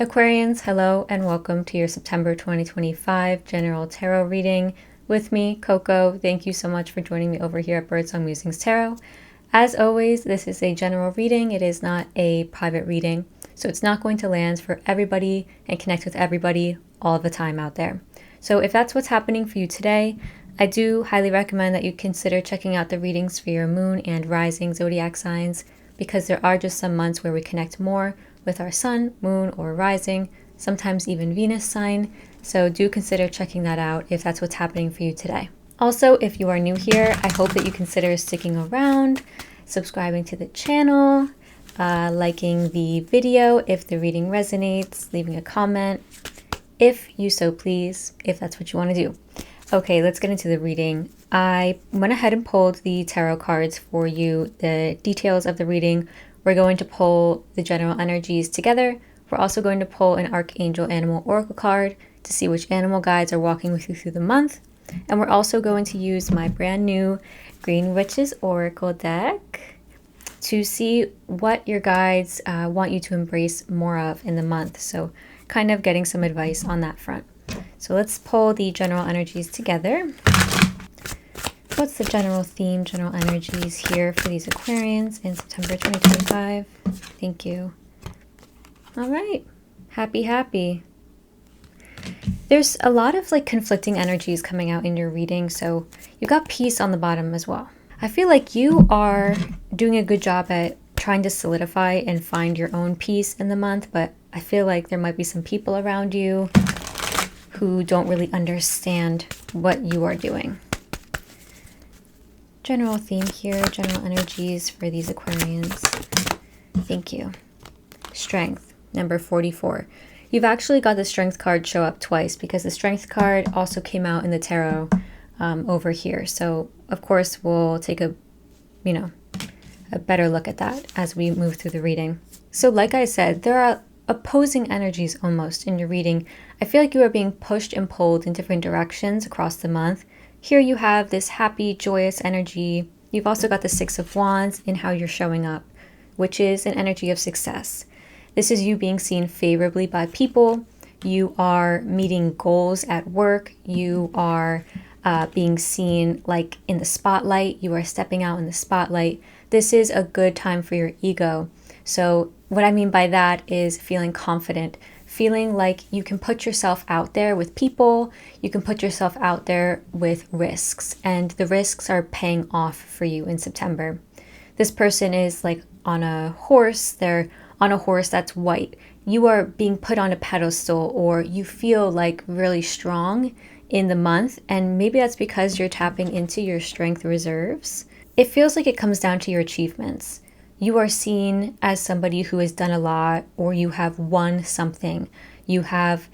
Aquarians, hello and welcome to your September 2025 General Tarot reading with me, Coco. Thank you so much for joining me over here at Birdsong Musings Tarot. As always, this is a general reading. It is not a private reading, so it's not going to land for everybody and connect with everybody all the time out there. So if that's what's happening for you today, I do highly recommend that you consider checking out the readings for your moon and rising zodiac signs, because there are just some months where we connect more with our sun, moon, or rising, sometimes even Venus sign. So do consider checking that out if that's what's happening for you today. Also, if you are new here, I hope that you consider sticking around, subscribing to the channel, liking the video if the reading resonates, leaving a comment, if you so please, if that's what you want to do. Okay, let's get into the reading. I went ahead and pulled the tarot cards for you. The details of the reading, we're going to pull the general energies together. We're also going to pull an Archangel Animal Oracle card to see which animal guides are walking with you through the month. And we're also going to use my brand new Green Witches Oracle deck to see what your guides want you to embrace more of in the month. So kind of getting some advice on that front. So let's pull the general energies together. What's the general theme, general energies here for these Aquarians in September 2025? Thank you. All right. Happy. There's a lot of conflicting energies coming out in your reading, so you got peace on the bottom as well. I feel like you are doing a good job at trying to solidify and find your own peace in the month, but I feel like there might be some people around you who don't really understand what you are doing. General theme here, general energies for these Aquarians. Thank you. Strength, number 44. You've actually got the Strength card show up twice because the Strength card also came out in the tarot over here. So, of course, we'll take a better look at that as we move through the reading. So, like I said, there are opposing energies almost in your reading. I feel like you are being pushed and pulled in different directions across the month. Here you have this happy, joyous energy. You've also got the Six of Wands in how you're showing up, which is an energy of success. This is you being seen favorably by people. You are meeting goals at work. You are being seen in the spotlight. You are stepping out in the spotlight. This is a good time for your ego. So what I mean by that is feeling confident, feeling like you can put yourself out there with people, you can put yourself out there with risks, and the risks are paying off for you in September. This person is on a horse, they're on a horse that's white. You are being put on a pedestal, or you feel really strong in the month, and maybe that's because you're tapping into your strength reserves. It feels like it comes down to your achievements. You are seen as somebody who has done a lot, or you have won something. You have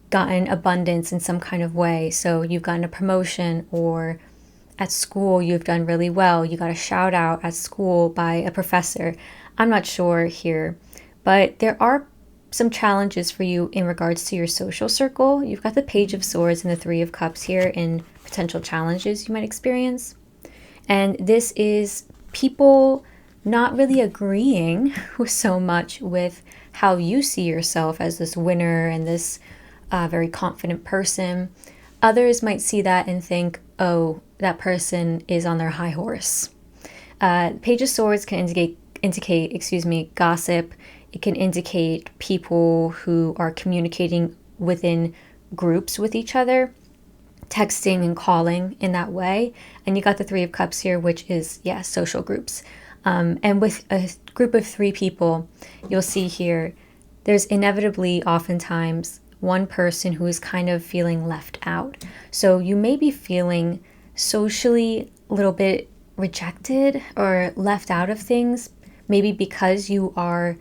gotten abundance in some kind of way. So you've gotten a promotion, or at school you've done really well. You got a shout out at school by a professor. I'm not sure here, but there are some challenges for you in regards to your social circle. You've got the Page of Swords and the Three of Cups here in potential challenges you might experience. And this is people not really agreeing so much with how you see yourself as this winner and this very confident person. Others might see that and think, oh, that person is on their high horse. Page of Swords can indicate gossip. It can indicate people who are communicating within groups with each other, texting and calling in that way. And you got the Three of Cups here, which is, social groups. And with a group of 3 people, you'll see here, there's inevitably oftentimes one person who is kind of feeling left out. So you may be feeling socially a little bit rejected or left out of things, maybe because you are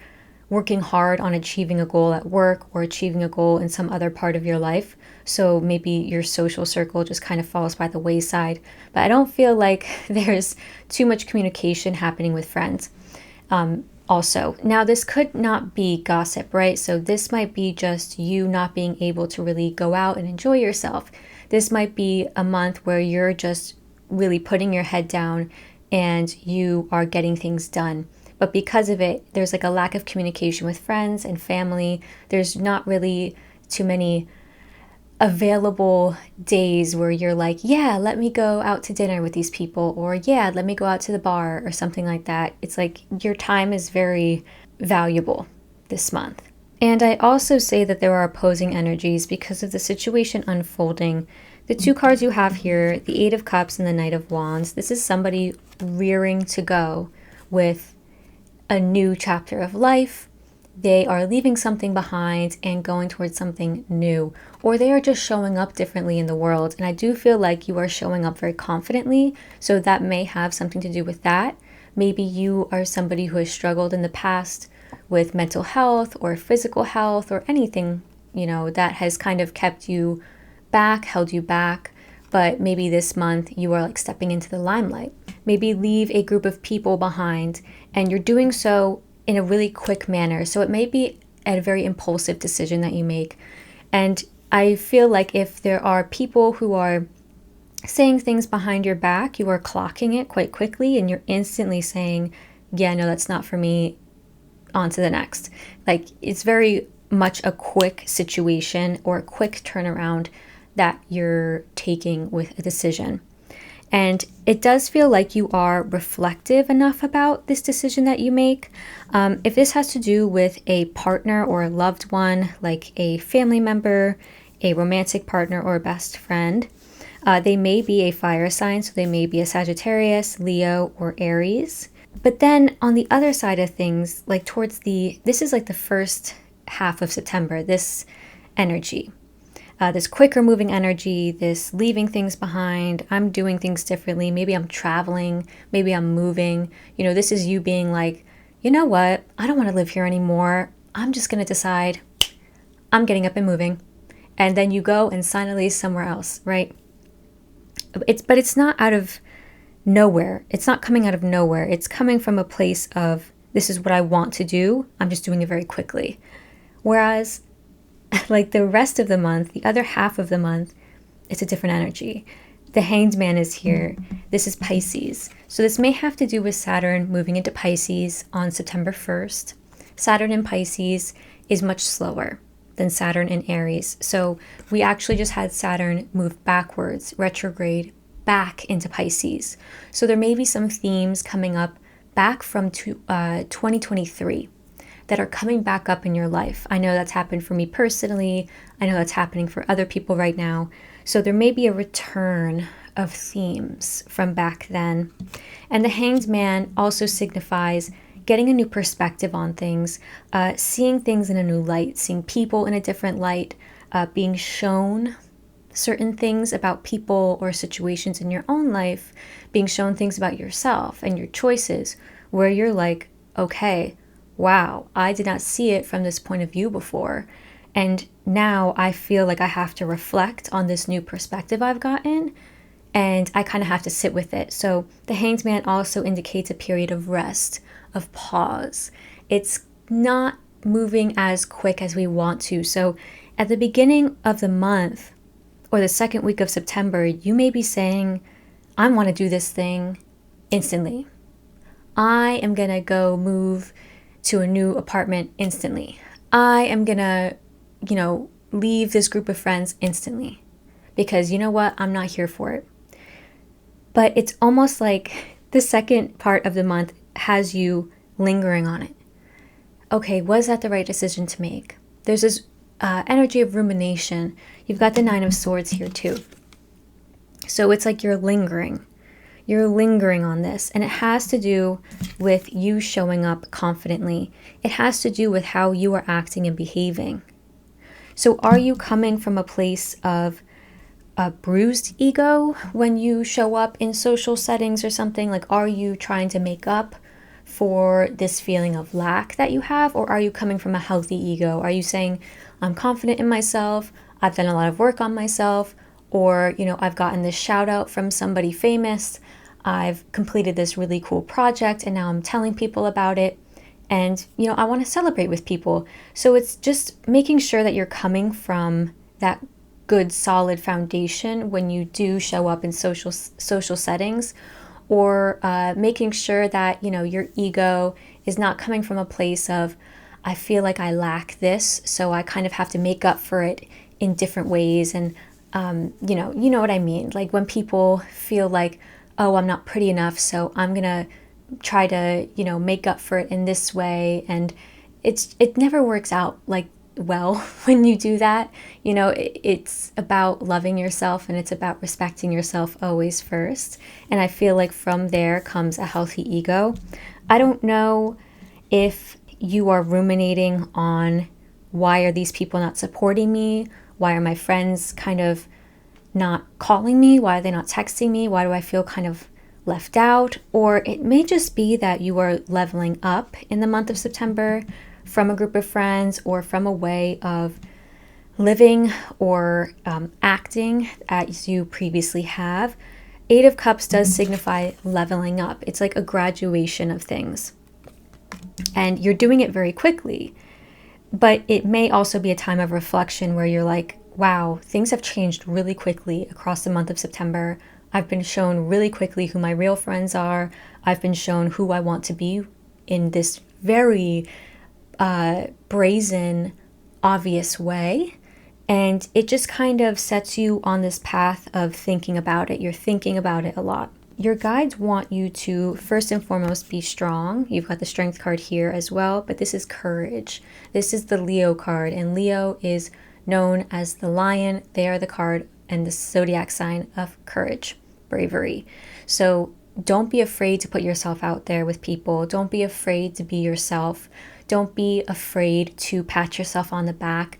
working hard on achieving a goal at work or achieving a goal in some other part of your life. So maybe your social circle just kind of falls by the wayside. But I don't feel like there's too much communication happening with friends. Also, now this could not be gossip, right? So this might be just you not being able to really go out and enjoy yourself. This might be a month where you're just really putting your head down and you are getting things done. but because of it, there's like a lack of communication with friends and family. There's not really too many available days where you're like, yeah, let me go out to dinner with these people, or yeah, let me go out to the bar or something like that. It's like your time is very valuable this month. And I also say that there are opposing energies because of the situation unfolding. The two cards you have here, the Eight of Cups and the Knight of Wands, this is somebody rearing to go with a new chapter of life. They are leaving something behind and going towards something new, or they are just showing up differently in the world. And I do feel like you are showing up very confidently, so that may have something to do with that. Maybe you are somebody who has struggled in the past with mental health or physical health or anything, that has kind of kept you back, held you back. But maybe this month you are like stepping into the limelight. Maybe leave a group of people behind, and you're doing so in a really quick manner. So it may be a very impulsive decision that you make. And I feel like if there are people who are saying things behind your back, you are clocking it quite quickly and you're instantly saying, yeah, no, that's not for me, on to the next. Like, it's very much a quick situation or a quick turnaround that you're taking with a decision. And it does feel like you are reflective enough about this decision that you make. If this has to do with a partner or a loved one, like a family member, a romantic partner, or a best friend, they may be a fire sign, so they may be a Sagittarius, Leo, or Aries. But then on the other side of things, like this is like the first half of September, this energy. This quicker moving energy, this leaving things behind, I'm doing things differently, maybe I'm traveling, maybe I'm moving. This is you being like, you know what, I don't want to live here anymore. I'm just going to decide I'm getting up and moving. And then you go and sign a lease somewhere else, right? But it's not out of nowhere. It's not coming out of nowhere. It's coming from a place of, this is what I want to do. I'm just doing it very quickly. Whereas like the rest of the month, the other half of the month, it's a different energy. The Hanged Man is here. This is Pisces. So this may have to do with Saturn moving into Pisces on September 1st. Saturn in Pisces is much slower than Saturn in Aries. So we actually just had Saturn move backwards, retrograde, back into Pisces. So there may be some themes coming up back from 2023. that are coming back up in your life. I know that's happened for me personally. I know that's happening for other people right now. So there may be a return of themes from back then. And the Hanged Man also signifies getting a new perspective on things, seeing things in a new light, seeing people in a different light, being shown certain things about people or situations in your own life, being shown things about yourself and your choices, where you're like, okay, wow, I did not see it from this point of view before. And now I feel like I have to reflect on this new perspective I've gotten, and I kind of have to sit with it. So the Hanged Man also indicates a period of rest, of pause. It's not moving as quick as we want to. So at the beginning of the month or the second week of September, you may be saying, I want to do this thing instantly. I am going to go move to a new apartment instantly. I am gonna, leave this group of friends instantly because you know what? I'm not here for it. But it's almost like the second part of the month has you lingering on it. Okay, was that the right decision to make? There's this energy of rumination. You've got the Nine of Swords here too. So it's like you're lingering. You're lingering on this, and it has to do with you showing up confidently. It has to do with how you are acting and behaving. So are you coming from a place of a bruised ego when you show up in social settings or something? Like, are you trying to make up for this feeling of lack that you have? Or are you coming from a healthy ego? Are you saying, I'm confident in myself, I've done a lot of work on myself, or, I've gotten this shout out from somebody famous, I've completed this really cool project and now I'm telling people about it. And, I want to celebrate with people. So it's just making sure that you're coming from that good, solid foundation when you do show up in social settings. or making sure that, you know, your ego is not coming from a place of, I feel like I lack this, so I kind of have to make up for it in different ways. And, you know what I mean? Like when people feel like, oh, I'm not pretty enough, so I'm going to try to, you know, make up for it in this way. And it never works out like well when you do that. You know, it's about loving yourself and it's about respecting yourself always first. And I feel like from there comes a healthy ego. I don't know if you are ruminating on, why are these people not supporting me? Why are my friends kind of not calling me? Why are they not texting me? Why do I feel kind of left out? Or it may just be that you are leveling up in the month of September from a group of friends or from a way of living or acting as you previously have. Eight of Cups does signify leveling up. It's like a graduation of things. And you're doing it very quickly. But it may also be a time of reflection where you're like, wow, things have changed really quickly across the month of September. I've been shown really quickly who my real friends are. I've been shown who I want to be in this very brazen, obvious way. And it just kind of sets you on this path of thinking about it. You're thinking about it a lot. Your guides want you to, first and foremost, be strong. You've got the Strength card here as well, but this is courage. This is the Leo card, and Leo is known as the lion. They are the card and the zodiac sign of courage, bravery. So don't be afraid to put yourself out there with people. Don't be afraid to be yourself. Don't be afraid to pat yourself on the back.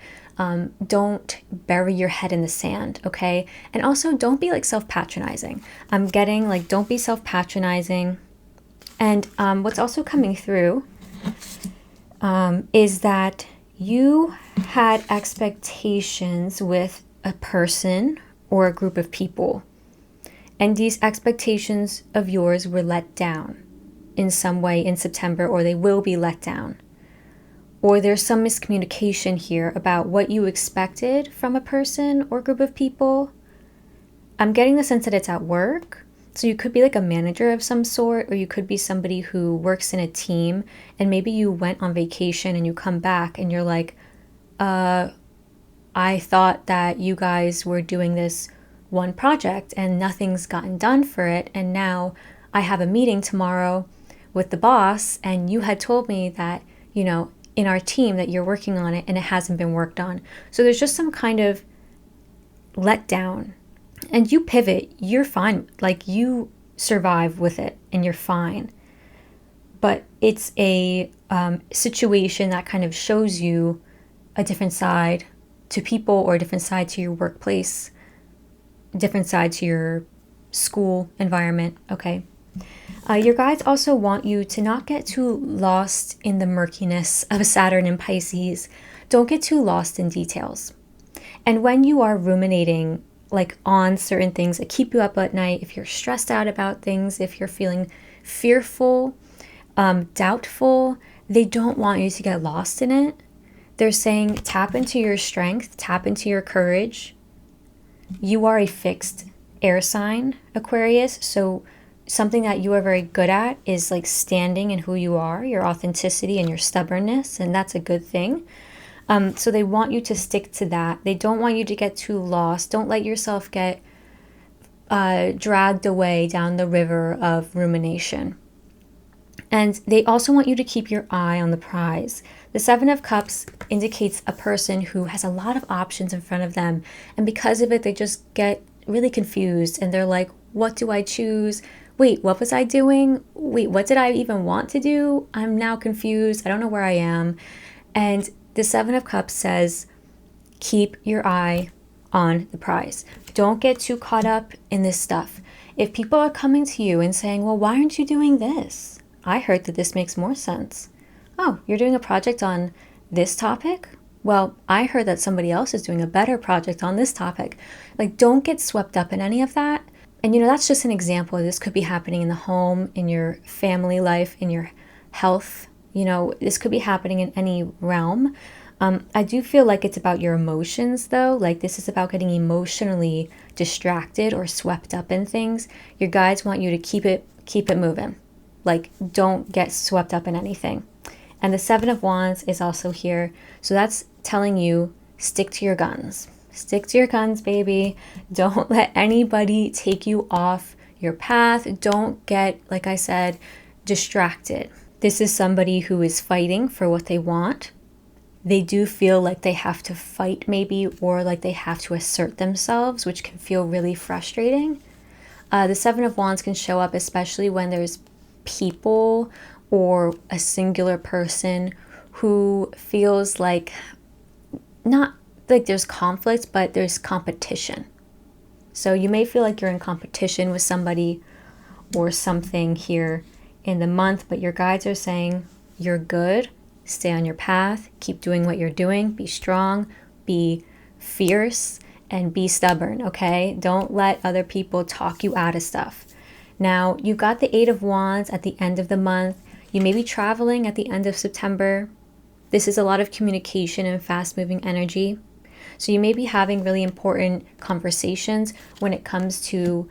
Don't bury your head in the sand, okay? And also don't be like self-patronizing. I'm getting like, don't be self-patronizing. And what's also coming through is that you had expectations with a person or a group of people. And these expectations of yours were let down in some way in September, or they will be let down. Or there's some miscommunication here about what you expected from a person or group of people. I'm getting the sense that it's at work. So you could be like a manager of some sort, or you could be somebody who works in a team, and maybe you went on vacation and you come back and you're like, I thought that you guys were doing this one project and nothing's gotten done for it. And now I have a meeting tomorrow with the boss, and you had told me that, you know, in our team that you're working on it and it hasn't been worked on. So there's just some kind of letdown, and you pivot. You're fine. Like, you survive with it and you're fine. But it's a situation that kind of shows you a different side to people, or a different side to your workplace, a different side to your school environment, okay? Your guides also want you to not get too lost in the murkiness of Saturn and Pisces. Don't get too lost in details. And when you are ruminating like on certain things that keep you up at night, if you're stressed out about things, if you're feeling fearful, doubtful, they don't want you to get lost in it. They're saying tap into your strength, tap into your courage. You are a fixed air sign, Aquarius, so something that you are very good at is like standing in who you are, your authenticity and your stubbornness, and that's a good thing. So they want you to stick to that. They don't want you to get too lost. Don't let yourself get dragged away down the river of rumination. And they also want you to keep your eye on the prize. The Seven of Cups indicates a person who has a lot of options in front of them, and because of it, they just get really confused, and they're like, what do I choose? Wait, what was I doing? Wait, what did I even want to do? I'm now confused. I don't know where I am. And the Seven of Cups says, keep your eye on the prize. Don't get too caught up in this stuff. If people are coming to you and saying, well, why aren't you doing this? I heard that this makes more sense. Oh, you're doing a project on this topic? Well, I heard that somebody else is doing a better project on this topic. Like, don't get swept up in any of that. And, you know, that's just an example. This could be happening in the home, in your family life, in your health. You know, this could be happening in any realm. I do feel like it's about your emotions, though. Like, this is about getting emotionally distracted or swept up in things. Your guides want you to keep it keep it moving. Like, don't get swept up in anything. And the Seven of Wands is also here. So that's telling you, stick to your guns. Stick to your guns, baby. Don't let anybody take you off your path. Don't get, like I said, distracted. This is somebody who is fighting for what they want. They do feel like they have to fight maybe, or like they have to assert themselves, which can feel really frustrating. The Seven of Wands can show up especially when there's people or a singular person who feels like, not like there's conflict, but there's competition. So you may feel like you're in competition with somebody or something here in the month, but your guides are saying you're good, stay on your path, keep doing what you're doing, be strong, be fierce, and be stubborn, okay? Don't let other people talk you out of stuff. Now, you've got the Eight of Wands at the end of the month. You may be traveling at the end of September. This is a lot of communication and fast-moving energy. So you may be having really important conversations when it comes to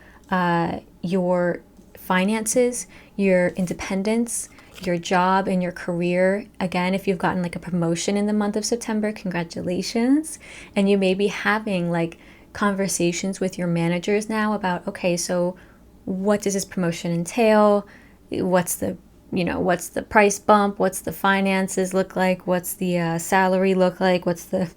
your finances, your independence, your job, and your career. Again, if you've gotten like a promotion in the month of September, congratulations. And you may be having like conversations with your managers now about, okay, so what does this promotion entail? What's the price bump? What's the finances look like? What's the salary look like? What's the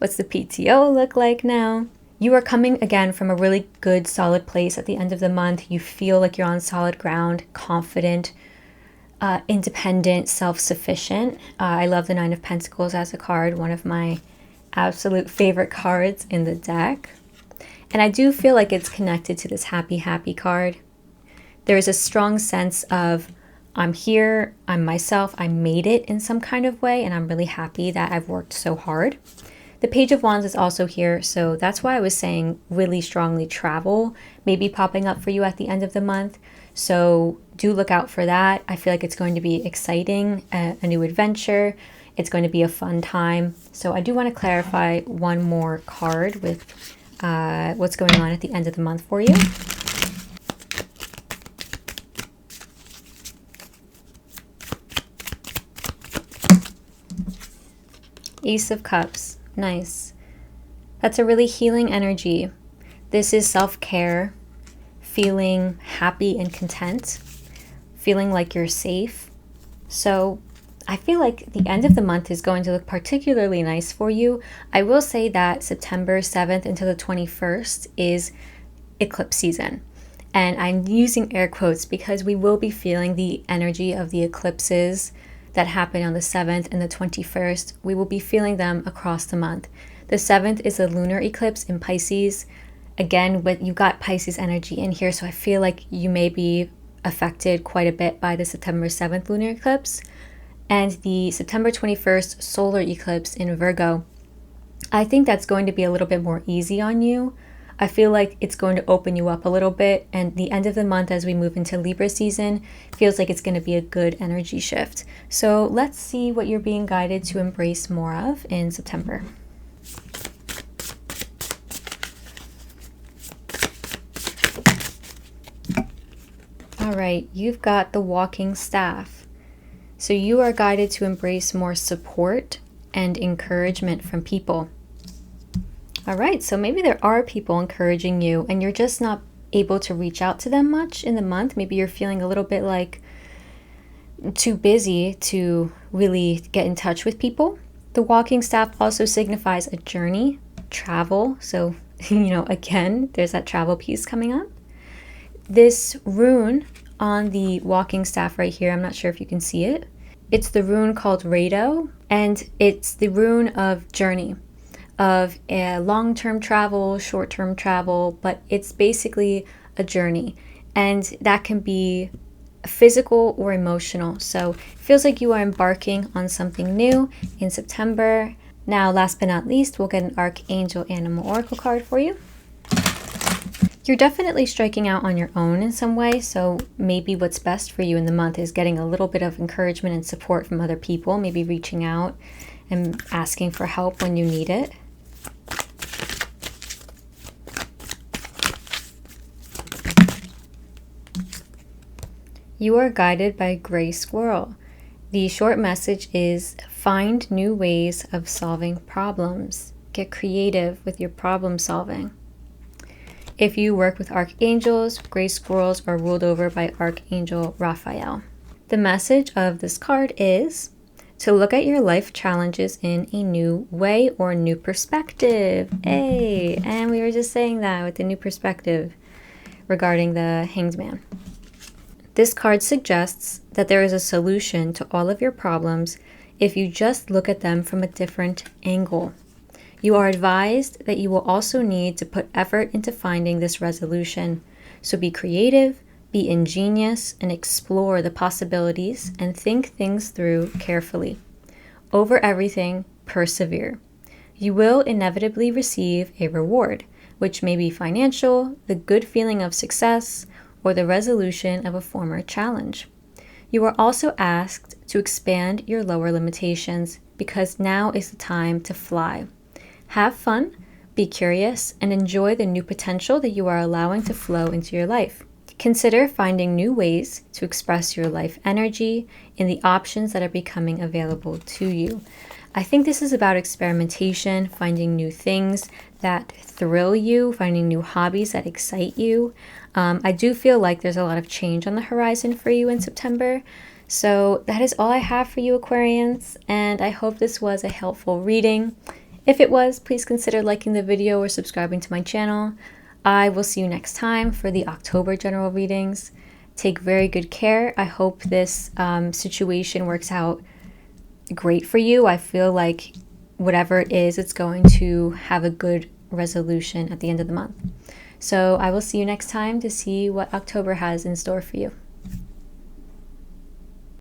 PTO look like now? You are coming again from a really good, solid place at the end of the month. You feel like you're on solid ground, confident, independent, self-sufficient. I love the Nine of Pentacles as a card, one of my absolute favorite cards in the deck. And I do feel like it's connected to this happy, happy card. There is a strong sense of, I'm here, I'm myself, I made it in some kind of way, and I'm really happy that I've worked so hard. The Page of Wands is also here, so that's why I was saying really strongly travel may be popping up for you at the end of the month. So do look out for that. I feel like it's going to be exciting, a new adventure. It's going to be a fun time. So I do want to clarify one more card with what's going on at the end of the month for you. Ace of Cups. Nice. That's a really healing energy. This is self-care, feeling happy and content, feeling like you're safe. So I feel like the end of the month is going to look particularly nice for you. I will say that September 7th until the 21st is eclipse season. And I'm using air quotes because we will be feeling the energy of the eclipses that happen on the 7th and the 21st. We will be feeling them across the month. The 7th is a lunar eclipse in Pisces. Again, you've got Pisces energy in here, so I feel like you may be affected quite a bit by the September 7th lunar eclipse. And the September 21st solar eclipse in Virgo. I think that's going to be a little bit more easy on you. I feel like it's going to open you up a little bit, and the end of the month as we move into Libra season feels like it's going to be a good energy shift. So let's see what you're being guided to embrace more of in September. All right, you've got the walking staff. So you are guided to embrace more support and encouragement from people. All right, so maybe there are people encouraging you and you're just not able to reach out to them much in the month. Maybe you're feeling a little bit like too busy to really get in touch with people. The walking staff also signifies a journey, travel. So, again, there's that travel piece coming up. This rune on the walking staff right here, I'm not sure if you can see it. It's the rune called Rado, and it's the rune of journey, of a long-term travel, short-term travel, but it's basically a journey, and that can be physical or emotional. So it feels like you are embarking on something new in September. Now, last but not least, we'll get an Archangel Animal Oracle card for you. You're definitely striking out on your own in some way, so maybe what's best for you in the month is getting a little bit of encouragement and support from other people, maybe reaching out and asking for help when you need it. You are guided by Gray Squirrel. The short message is find new ways of solving problems. Get creative with your problem solving. If you work with archangels, gray squirrels are ruled over by Archangel Raphael. The message of this card is to look at your life challenges in a new way or new perspective. Hey, and we were just saying that with the new perspective regarding the Hanged Man. This card suggests that there is a solution to all of your problems if you just look at them from a different angle. You are advised that you will also need to put effort into finding this resolution. So be creative, be ingenious, and explore the possibilities and think things through carefully. Over everything, persevere. You will inevitably receive a reward, which may be financial, the good feeling of success, or the resolution of a former challenge. You are also asked to expand your lower limitations because now is the time to fly. Have fun, be curious, and enjoy the new potential that you are allowing to flow into your life. Consider finding new ways to express your life energy in the options that are becoming available to you. I think this is about experimentation, finding new things that thrill you, finding new hobbies that excite you. I do feel like there's a lot of change on the horizon for you in September. So that is all I have for you, Aquarians, and I hope this was a helpful reading. If it was, please consider liking the video or subscribing to my channel. I will see you next time for the October general readings. Take very good care. I hope this situation works out great for you. I feel like whatever it is, it's going to have a good resolution at the end of the month. So I will see you next time to see what October has in store for you.